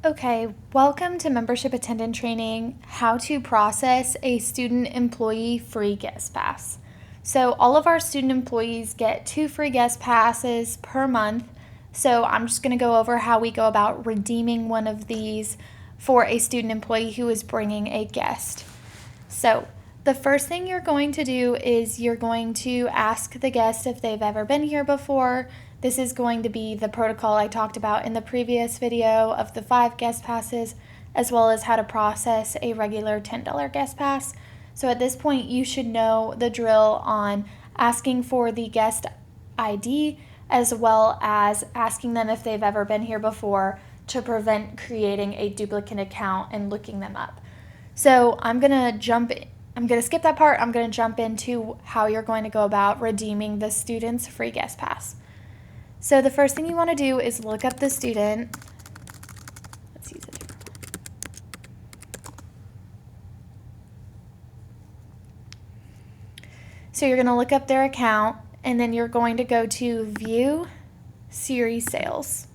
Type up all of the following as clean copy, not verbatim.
Okay, welcome to Membership Attendant Training, how to process a student employee free guest pass. So all of our student employees get 2 free guest passes per month. So I'm just going to go over how we go about redeeming one of these for a student employee who is bringing a guest. So the first thing you're going to do is you're going to ask the guest if they've ever been here before. This is going to be the protocol I talked about in the previous video of the 5 guest passes, as well as how to process a regular $10 guest pass. So at this point, you should know the drill on asking for the guest ID, as well as asking them if they've ever been here before to prevent creating a duplicate account and looking them up. So I'm going to skip that part. I'm going to jump into how you're going to go about redeeming the student's free guest pass. So the first thing you want to do is look up the student. Let's use a different one. So you're going to look up their account, and then you're going to go to View Series Sales.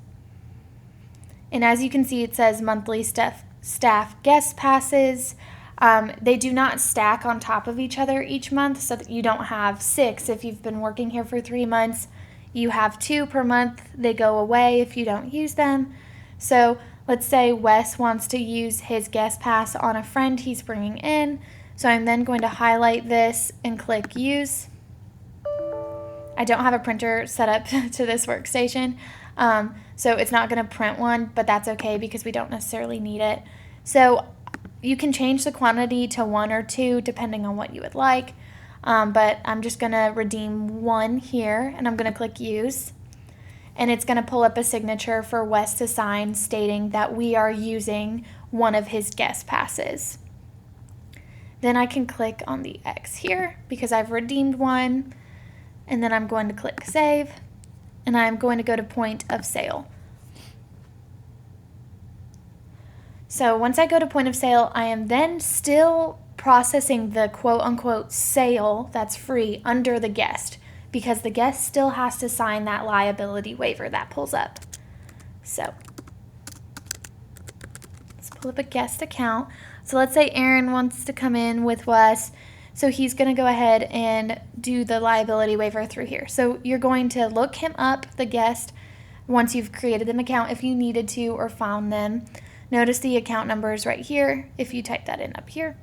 And as you can see, it says monthly staff guest passes. They do not stack on top of each other each month, so that you don't have 6 if you've been working here for 3 months. You have 2 per month. They go away if you don't use them. So let's say Wes wants to use his guest pass on a friend he's bringing in. So I'm then going to highlight this and click Use. I don't have a printer set up to this workstation, so it's not going to print one, but that's okay because we don't necessarily need it. So you can change the quantity to 1 or 2 depending on what you would like. But I'm just going to redeem 1 here, and I'm going to click Use. And it's going to pull up a signature for Wes to sign stating that we are using one of his guest passes. Then I can click on the X here because I've redeemed 1. And then I'm going to click Save. And I'm going to go to Point of Sale. So once I go to Point of Sale, I am then still processing the quote-unquote sale that's free under the guest, because the guest still has to sign that liability waiver that pulls up. So let's pull up a guest account. So let's say Aaron wants to come in with Wes, so he's going to go ahead and do the liability waiver through here. So you're going to look him up, the guest, once you've created them account if you needed to or found them. Notice the account number is right here if you type that in up here.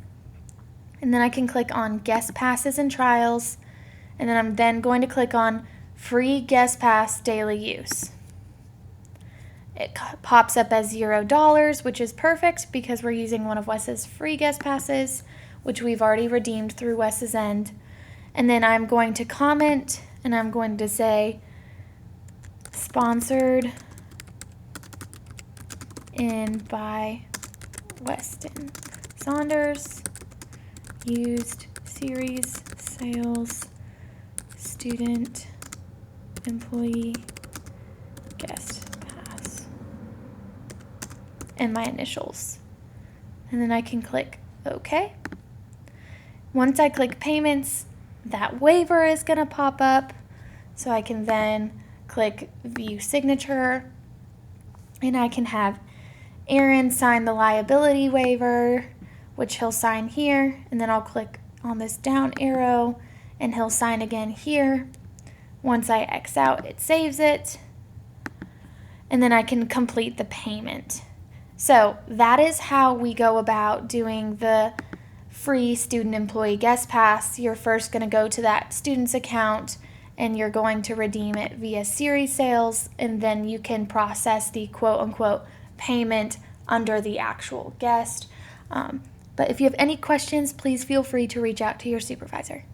And then I can click on Guest Passes and Trials, and then I'm then going to click on Free Guest Pass Daily Use. It pops up as $0, which is perfect because we're using one of Wes's free guest passes, which we've already redeemed through Wes's end. And then I'm going to comment, and I'm going to say, sponsored in by Weston Saunders. Used series sales student employee guest pass and my initials, and then I can click OK. Once I click payments, that waiver is going to pop up, so I can then click view signature, and I can have Aaron sign the liability waiver, which he'll sign here, and then I'll click on this down arrow and he'll sign again here. Once I X out, it saves it, and then I can complete the payment. So that is how we go about doing the free student employee guest pass. You're first going to go to that student's account and you're going to redeem it via series sales, and then you can process the quote-unquote payment under the actual guest. But if you have any questions, please feel free to reach out to your supervisor.